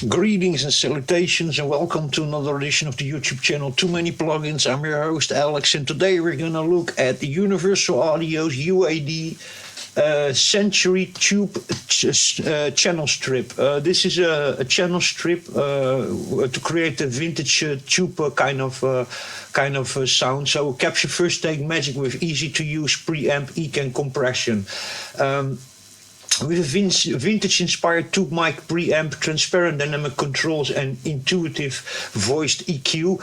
Greetings and salutations and welcome to another edition of the YouTube channel Too Many Plugins. I'm your host Alex and today we're going to look at the Universal Audio's UAD Century Tube channel strip. This is a channel strip to create a vintage tube kind of sound. So capture first take magic with easy to use preamp, EQ and compression. With a vintage-inspired tube mic preamp, transparent dynamic controls, and intuitive voiced EQ,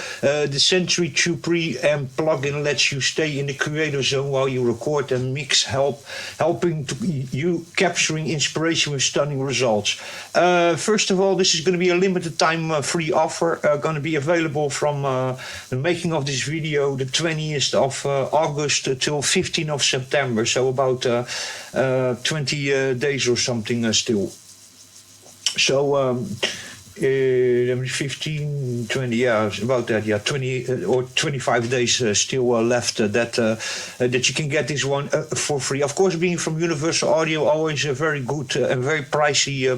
the Century Tube preamp plugin lets you stay in the creator zone while you record and mix, helping to you capturing inspiration with stunning results. First of all, this is going to be a limited time free offer, going to be available from the making of this video, the 20th of August till 15th of September, so about 20 days or something still. So 15, 20, yeah, about that, yeah, 20 or 25 days still left that you can get this one for free. Of course, being from Universal Audio, always a very good and very pricey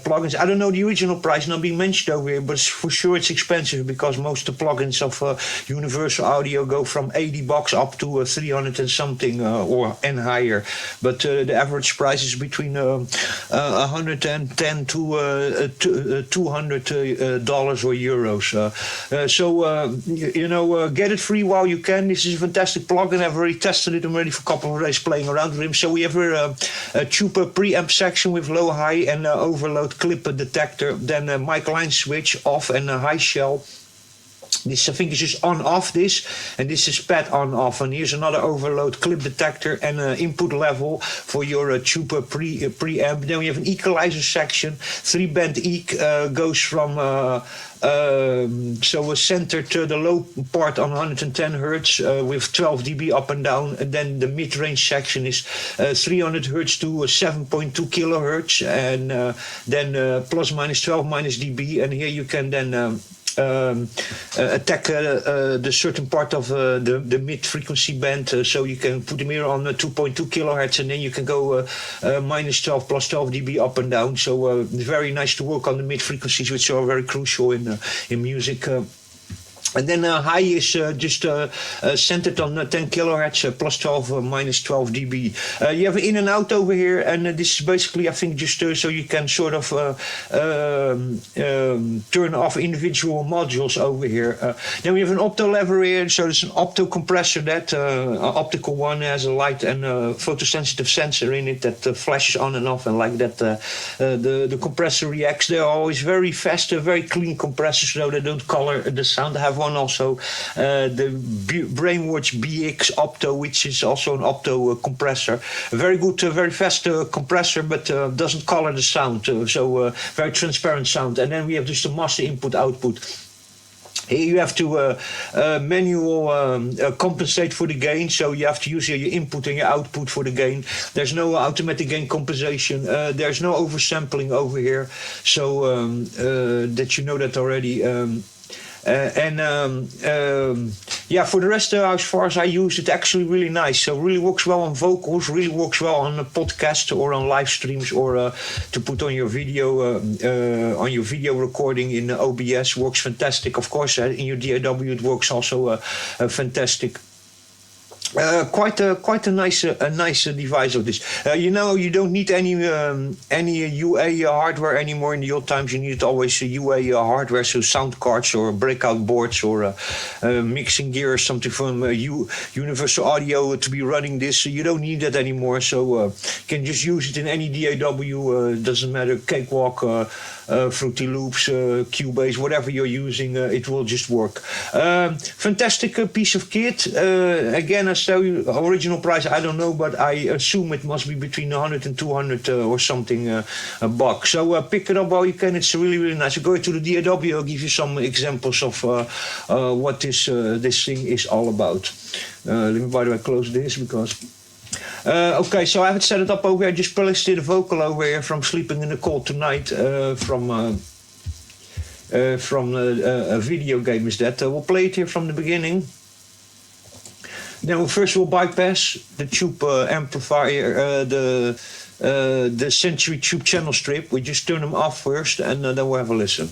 plugins. I don't know the original price not being mentioned over here, but for sure it's expensive because most of the plugins of Universal Audio go from $80 up to 300 and something and higher. But the average price is between 110 to $200 or euros. Get it free while you can. This is a fantastic plugin. I've already tested it. I'm ready for a couple of days playing around with him. So we have here a tube preamp section with low, high, and overload clip detector. Then a mic line switch off and a high shell. This I think is just on off this, and this is pad on off. And here's another overload clip detector and input level for your tube preamp. Then we have an equalizer section. 3-band EQ goes from so centered to the low part on 110 hertz with 12 dB up and down, and then the mid-range section is 300 hertz to 7.2 kilohertz, and then plus minus 12 minus dB. And here you can then attack the certain part of the mid-frequency band, so you can put them here on 2.2 kilohertz, and then you can go minus 12 plus 12 dB up and down. So very nice to work on the mid-frequencies, which are very crucial in music. And then high is just centered on 10 kilohertz plus 12 minus 12 dB. You have an in and out over here, and this is basically, I think, just so you can sort of turn off individual modules over here. Then we have an opto lever here, so it's an opto compressor. That optical one has a light and photosensitive sensor in it that flashes on and off, and like that the compressor reacts. They're always very fast, very clean compressors, so they don't color the sound. I have one also, the Brainwatch BX Opto, which is also an opto compressor. A very good, very fast compressor, but doesn't color the sound, so very transparent sound. And then we have just the master input-output. Here you have to manual compensate for the gain, so you have to use your input and your output for the gain. There's no automatic gain compensation. There's no oversampling over here, so that you know that already. Yeah, for the rest, as far as I use it, actually really nice. So really works well on vocals, really works well on a podcast or on live streams, or to put on your video recording in OBS. Works fantastic. Of course, in your DAW it works also fantastic. Quite a nice device of this. You don't need any UA hardware anymore. In the old times, you needed always UA hardware, so sound cards or breakout boards or mixing gear or something from Universal Audio to be running this. So you don't need that anymore. So you can just use it in any DAW. Doesn't matter, Cakewalk, Fruity Loops, Cubase, whatever you're using, it will just work. Fantastic piece of kit. Again, I tell you, original price, I don't know, but I assume it must be between 100 and 200 or something a buck. So pick it up while you can. It's really, really nice. So go to the DAW, I'll give you some examples of what this thing is all about. Let me, by the way, close this because... okay, so I haven't set it up over here. I just placed the vocal over here from Sleeping in the Cold Tonight from a video game is that. We'll play it here from the beginning. Then first we'll bypass the tube amplifier, the the Century Tube channel strip. We just turn them off first, and then we'll have a listen.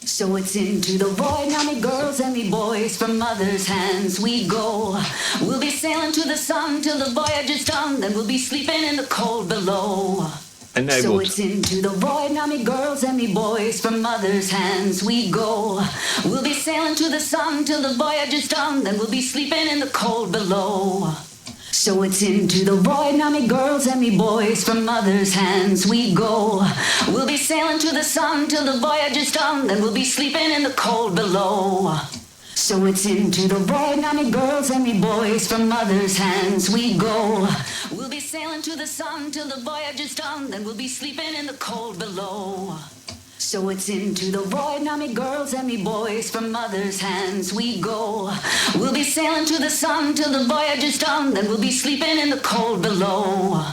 So it's into the void, now me girls and me boys, from mother's hands we go. We'll be sailing to the sun till the voyage is done, then we'll be sleeping in the cold below. Enabled. So it's into the void, now me girls and me boys, from mother's hands we go. We'll be sailing to the sun till the voyage is done, then we'll be sleeping in the cold below. So it's into the void, now me girls and me boys, from mother's hands we go. We'll be sailing to the sun till the voyage is done, then we'll be sleeping in the cold below. So it's into the void, now me girls and me boys, from mother's hands we go. We'll be sailing to the sun till the voyage is done, then we'll be sleeping in the cold below. So it's into the void, now me girls and me boys, from mother's hands we go. We'll be sailing to the sun till the voyage is done, then we'll be sleeping in the cold below.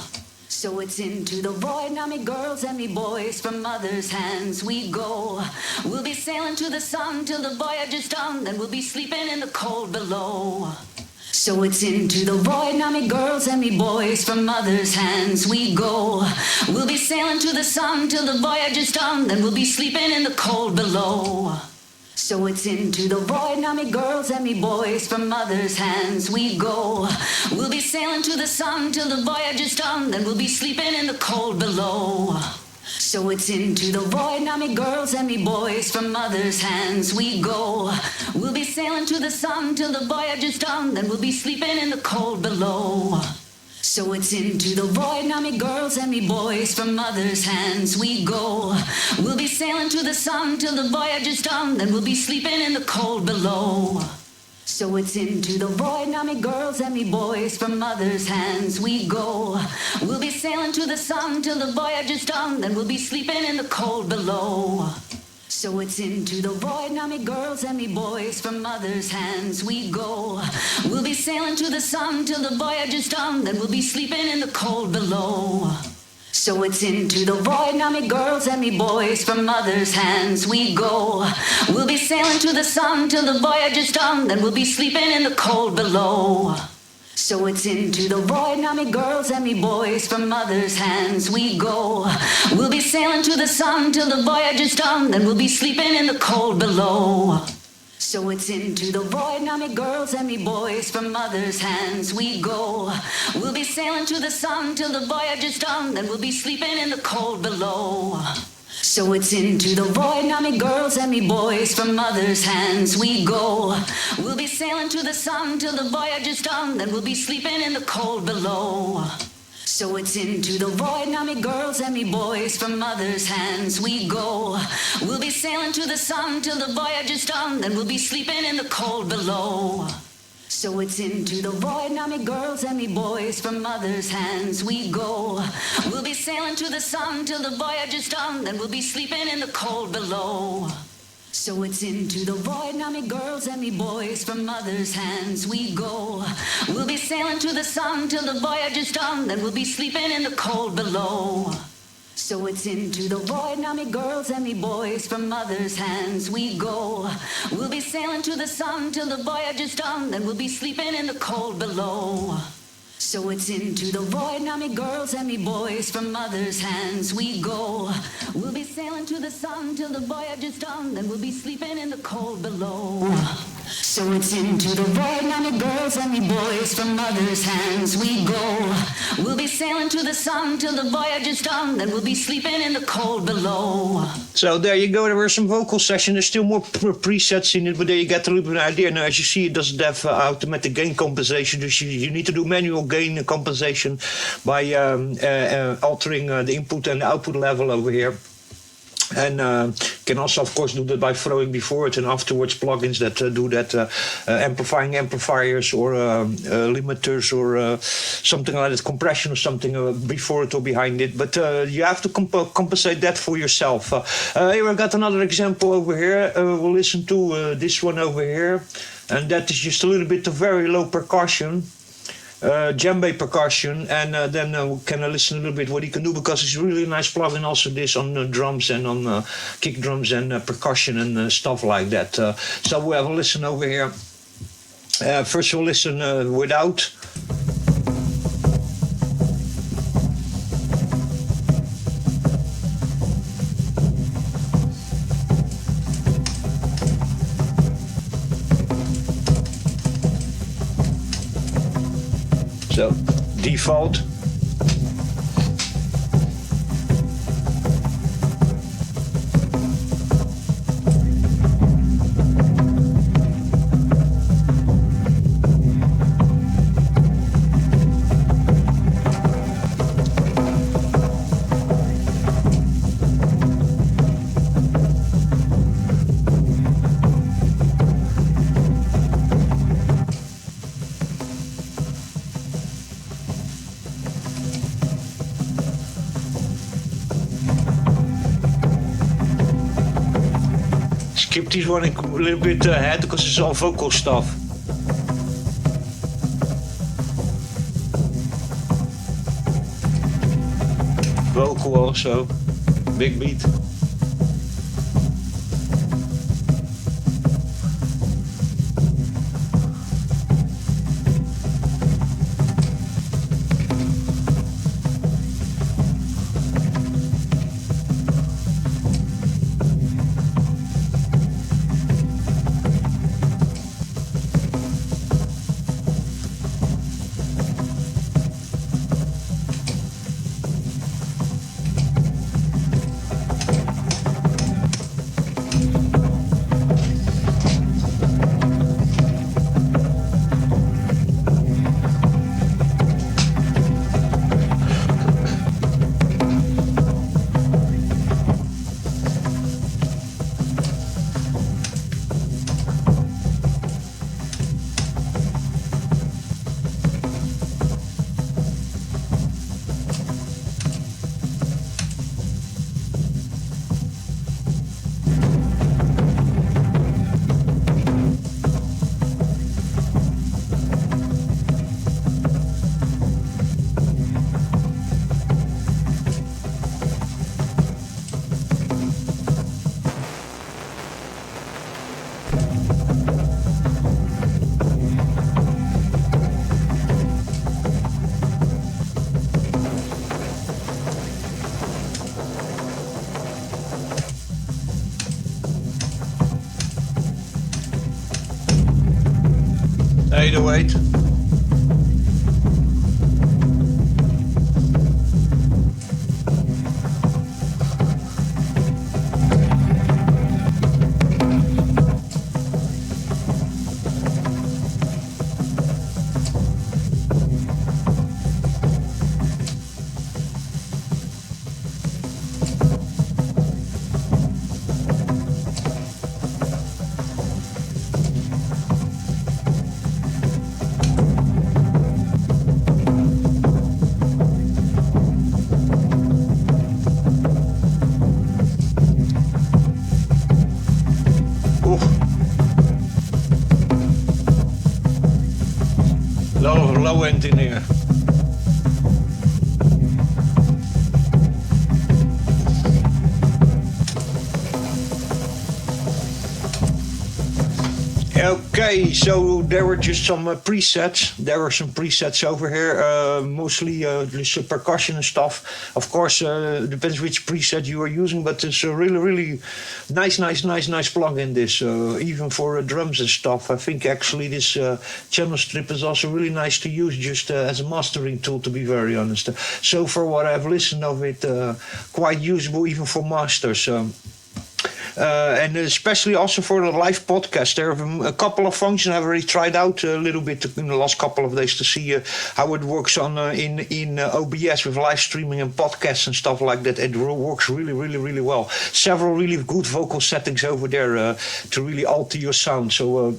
So it's into the void, now me girls and me boys, from mother's hands we go. We'll be sailing to the sun till the voyage is done, then we'll be sleeping in the cold below. So it's into the void, now me girls and me boys, from mother's hands we go. We'll be sailing to the sun till the voyage is done, then we'll be sleeping in the cold below. So it's into the void, now me girls and me boys, from mother's hands we go. We'll be sailing to the sun till the voyage is done, then we'll be sleeping in the cold below. So it's into the void, now me girls and me boys, from mother's hands we go. We'll be sailing to the sun till the voyage is done, then we'll be sleeping in the cold below. So it's into the void, now me girls and me boys, from mother's hands we go. We'll be sailing to the sun till the voyage is done, then we'll be sleeping in the cold below. So it's into the void, now me girls and me boys, from mother's hands we go. We'll be sailing to the sun till the voyage is done, then we'll be sleeping in the cold below. So it's into the void, now me girls and me boys, from mother's hands we go. We'll be sailing to the sun till the voyage is done, then we'll be sleeping in the cold below. So it's into the void, now me girls and me boys, from mother's hands we go. We'll be sailing to the sun till the voyage is done, then we'll be sleeping in the cold below. So it's into the void, now me girls and me boys, from mother's hands we go. We'll be sailing to the sun till the voyage is done, then we'll be sleeping in the cold below. So it's into the void, now me girls and me boys, from mother's hands we go. We'll be sailing to the sun till the voyage is done, then we'll be sleeping in the cold below. So it's into the void, now me girls and me boys, from mother's hands we go. We'll be sailing to the sun till the voyage is done, then we'll be sleeping in the cold below. So it's into the void, now me girls and me boys, from mother's hands we go. We'll be sailing to the sun till the voyage is done, then we'll be sleeping in the cold below. So it's into the void, now me girls and me boys, from mother's hands we go. We'll be sailing to the sun till the voyage is done, then we'll be sleeping in the cold below. So it's into the void, now me girls and me boys, from mother's hands we go. We'll be sailing to the sun till the voyage is done, then we'll be sleeping in the cold below. So it's into the void, now me girls and me boys, from mother's hands we go. We'll be sailing to the sun till the voyage is done, then we'll be sleeping in the cold below. So it's into the void, now me girls and me boys, from mother's hands we go. We'll be sailing to the sun till the voyage is done, then we'll be sleeping in the cold below. So it's into the void, now me girls and me boys, from mother's hands we go. We'll be sailing to the sun till the voyage is done, then we'll be sleeping in the cold below. So there you go, there were some vocal sessions. There's still more presets in it, but there you get a little bit of an idea. Now, as you see, it doesn't have automatic gain compensation, so you need to do manual gain compensation by altering the input and the output level over here. And can also, of course, do that by throwing before it and afterwards plugins that do that, amplifying amplifiers or limiters or something like that, compression or something before it or behind it. But you have to compensate that for yourself. Here I got another example over here. We'll listen to this one over here. And that is just a little bit of very low percussion. Djembe percussion, and then we can listen a little bit what he can do, because it's really a nice plugin also this on drums and on kick drums and percussion and stuff like that. So we'll have a listen over here. First we'll listen without. default. Skip this one a little bit ahead because it's all vocal stuff. Vocal also, big beat. Wait. Low end in here. Okay, so there were just some presets. There were some presets over here, mostly just percussion and stuff. Of course, depends which preset you are using, but it's a really nice plugin. This even for drums and stuff. I think actually this channel strip is also really nice to use just as a mastering tool. To be very honest, so for what I've listened of it, quite usable even for masters. And especially also for the live podcast. There are a couple of functions I've already tried out a little bit in the last couple of days to see how it works on in OBS with live streaming and podcasts and stuff like that. It works really well. Several really good vocal settings over there to really alter your sound. So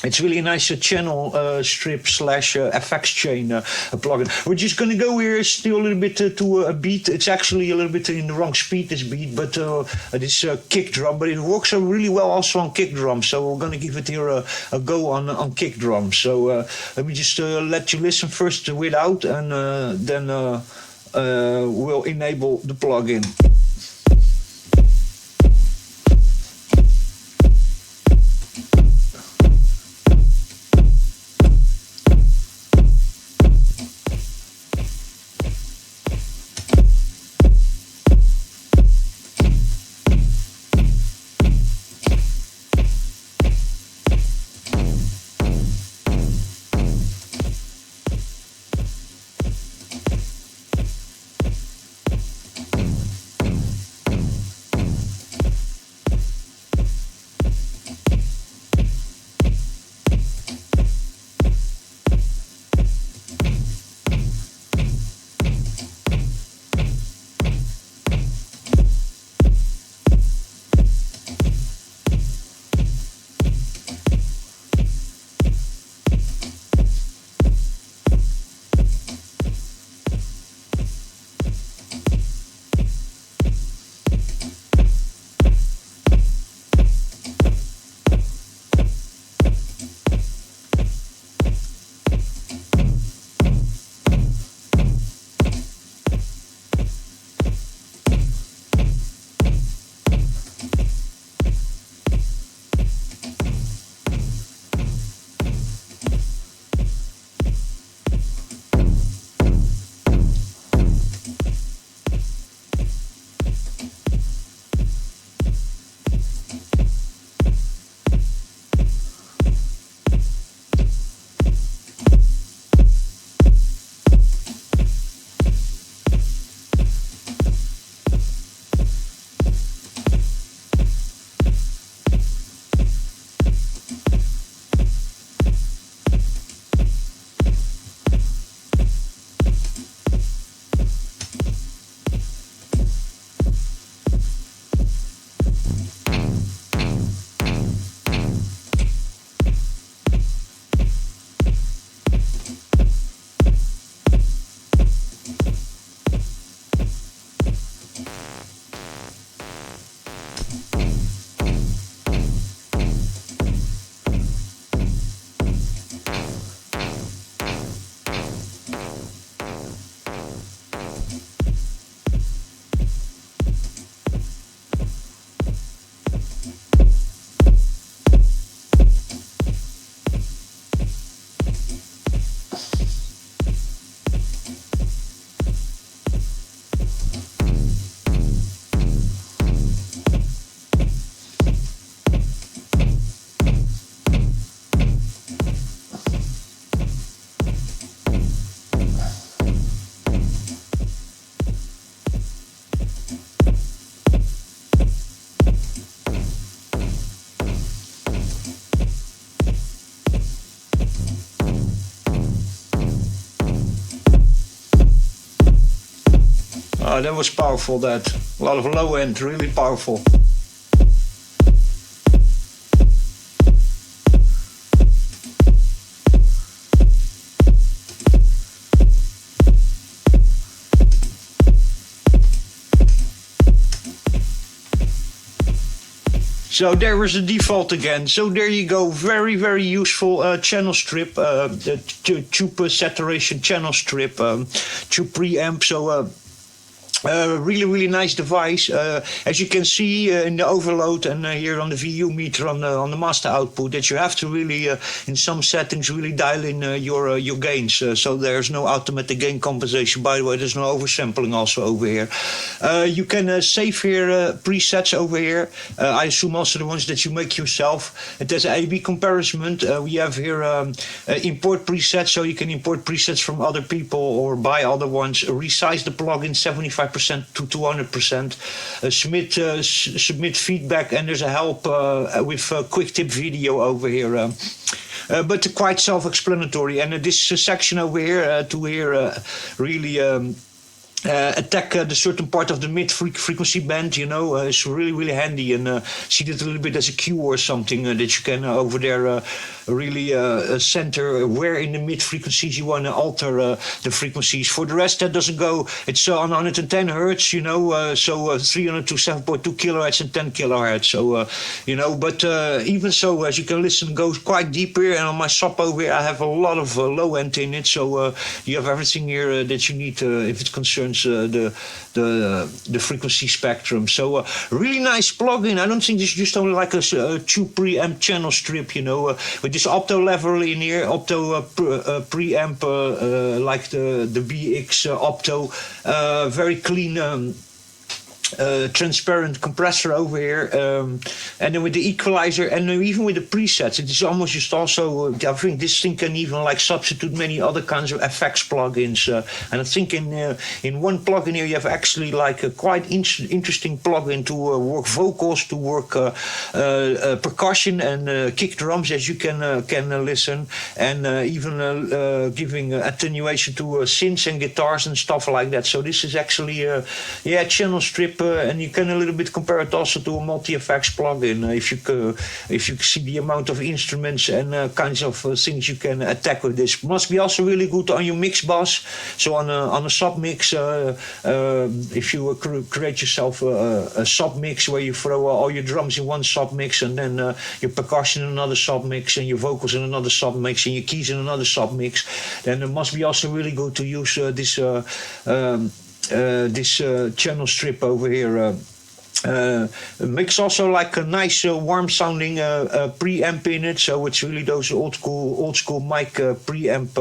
it's really a nice channel strip / effects chain plugin. We're just going to go here still a little bit to a beat. It's actually a little bit in the wrong speed, this beat, but this kick drum. But it works really well also on kick drum. So we're going to give it here a go on kick drum. So let me just let you listen first without, and then we'll enable the plugin. Oh, that was powerful, that. A lot of low end, really powerful. So there is the default again. So there you go. Very, very useful channel strip, the tube saturation channel strip, tube preamp. So really, really nice device. As you can see in the overload and here on the VU meter on the master output, that you have to really, in some settings, really dial in your gains. So there's no automatic gain compensation. By the way, there's no oversampling also over here. You can save here presets over here. I assume also the ones that you make yourself. It has A/B comparison. We have here import presets, so you can import presets from other people or buy other ones. Resize the plugin 75% to 200%. Submit feedback, and there's a help with quick tip video over here. But quite self-explanatory. And this section over here really attack the certain part of the mid frequency band, is really, really handy, and see that a little bit as a cue or something that you can over there really center where in the mid frequencies you want to alter the frequencies. For the rest, that doesn't go. It's on 110 hertz, so 300 to 7.2 kilohertz and 10 kilohertz. So, but even so, as you can listen, goes quite deep here. And on my sub over here, I have a lot of low end in it. So you have everything here that you need if it concerns the frequency spectrum. So really nice plugin. I don't think this is just only like a tube preamp channel strip, with this opto level in here, opto preamp like the BX opto, very clean. Transparent compressor over here, and then with the equalizer, and then even with the presets, it is almost just also. I think this thing can even like substitute many other kinds of effects plugins. And I think in one plugin here you have actually like a quite interesting plugin to work vocals, to work percussion and kick drums, as you can listen, and even giving attenuation to synths and guitars and stuff like that. So this is actually channel strip. And you can a little bit compare it also to a multi-effects plugin. If you see the amount of instruments and kinds of things you can attack with this, must be also really good on your mix bus. So on a sub mix, if you create yourself a sub mix where you throw all your drums in one sub mix, and then your percussion in another sub mix, and your vocals in another sub mix, and your keys in another sub mix, then it must be also really good to use this channel strip over here. Makes also like a nice warm sounding preamp in it, so it's really those old school mic preamp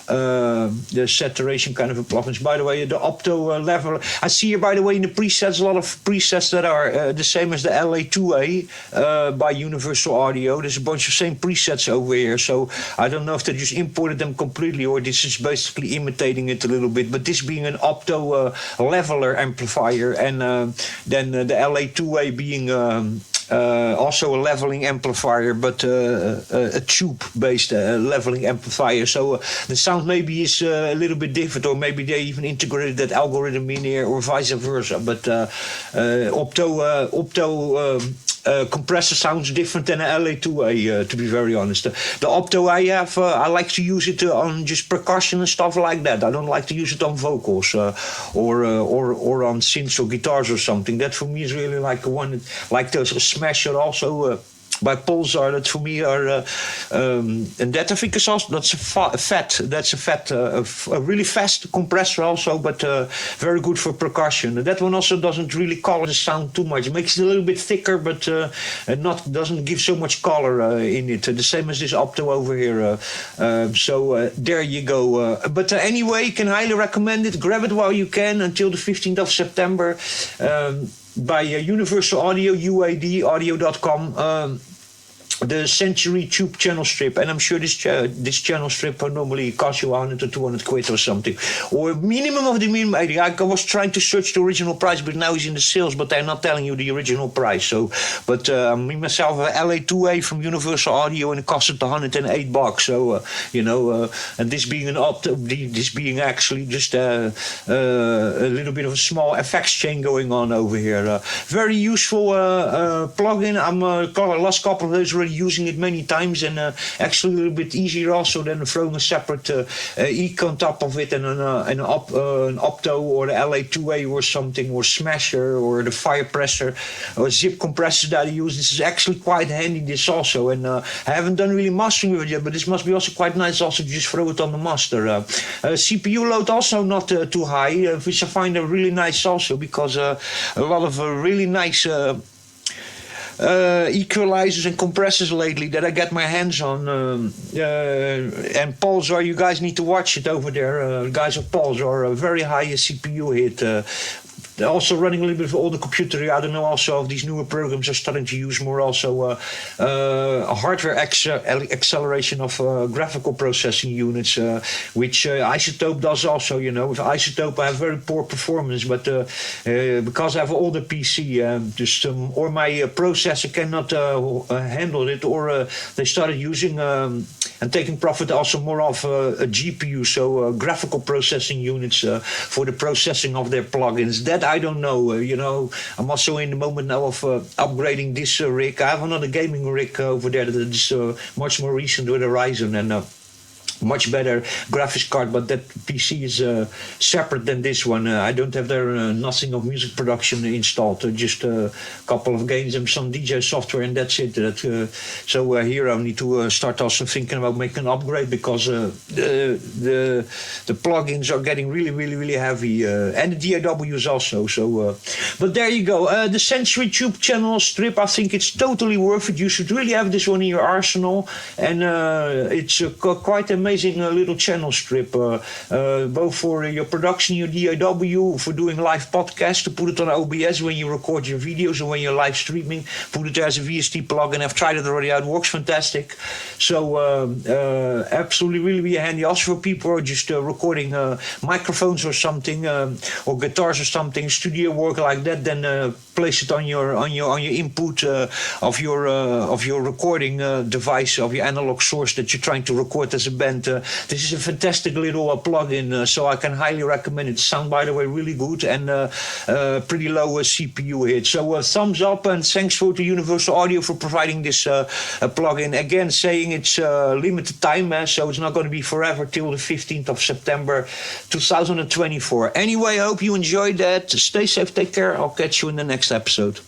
the saturation kind of a plugins. By the way, the opto level, I see here, by the way, in the presets, a lot of presets that are the same as the LA2A by Universal Audio. There's a bunch of same presets over here, so I don't know if they just imported them completely or this is basically imitating it a little bit. But this being an opto leveler amplifier, and then the LA2A being also a leveling amplifier, but a tube-based leveling amplifier. So the sound maybe is a little bit different, or maybe they even integrated that algorithm in here, or vice versa. But opto compressor sounds different than an LA2A, to be very honest. The opto I have, I like to use it on just percussion and stuff like that. I don't like to use it on vocals or on synths or guitars or something. That for me is really like one, like the Smasher also. By Pulsar, that for me are, and that I think is also that's a really fast compressor also, but very good for percussion. That one also doesn't really color the sound too much. It makes it a little bit thicker, but doesn't give so much color in it. The same as this opto over here. So there you go. But anyway, you can highly recommend it. Grab it while you can until the 15th of September. By Universal Audio, UAD, audio.com. the Century Tube channel strip, and I'm sure this channel strip normally costs you 100 to 200 quid or something, or minimum of the minimum 80. I was trying to search the original price, but now it's in the sales, but they're not telling you the original price. So, but me myself, LA2A from Universal Audio, and it costed $108. So and this being this being actually just a little bit of a small effects chain going on over here. Very useful plugin. I'm last couple of days already using it many times, and actually a little bit easier also than throwing a separate EQ on top of it, and an Opto or the LA2A or something, or Smasher or the Firepresser or zip compressor that I use. This is actually quite handy, this also, and I haven't done really mastering with it yet, but this must be also quite nice also to just throw it on the master. CPU load also not too high, which I find really nice also, because a lot of really nice equalizers and compressors lately that I get my hands on, and Pulsar, you guys need to watch it over there. Guys of Pulsar, a very high CPU hit. They're also running a little bit of older computer. I don't know also if these newer programs are starting to use more also a hardware acceleration of graphical processing units, which Isotope does also. With Isotope I have very poor performance, but because I have an older PC, or my processor cannot handle it, or they started using and taking profit also more of a GPU, so graphical processing units for the processing of their plugins. That I don't know. I'm also in the moment now of upgrading this rig. I have another gaming rig over there that is much more recent with Horizon, and much better graphics card, but that PC is separate than this one. I don't have there nothing of music production installed, just a couple of games and some DJ software, and that's it. So here I need to start also thinking about making an upgrade, because the plugins are getting really, really, really heavy, and the DAWs also. So, but there you go. The Century Tube channel strip, I think it's totally worth it. You should really have this one in your arsenal, and it's quite amazing little channel strip, both for your production, your DAW, for doing live podcasts, to put it on OBS when you record your videos or when you're live streaming. Put it as a VST plugin. I've tried it already out. It works fantastic. So absolutely really, really handy. Also for people who are just recording microphones or something, or guitars or something, studio work like that. Then place it on your input of your recording device, of your analog source that you're trying to record as a band. This is a fantastic little plugin, so I can highly recommend it. Sound, by the way, really good, and pretty low CPU hit. So thumbs up, and thanks to Universal Audio for providing this plugin. Again, saying it's limited time, so it's not going to be forever till the 15th of September 2024. Anyway, I hope you enjoyed that. Stay safe, take care. I'll catch you in the next episode.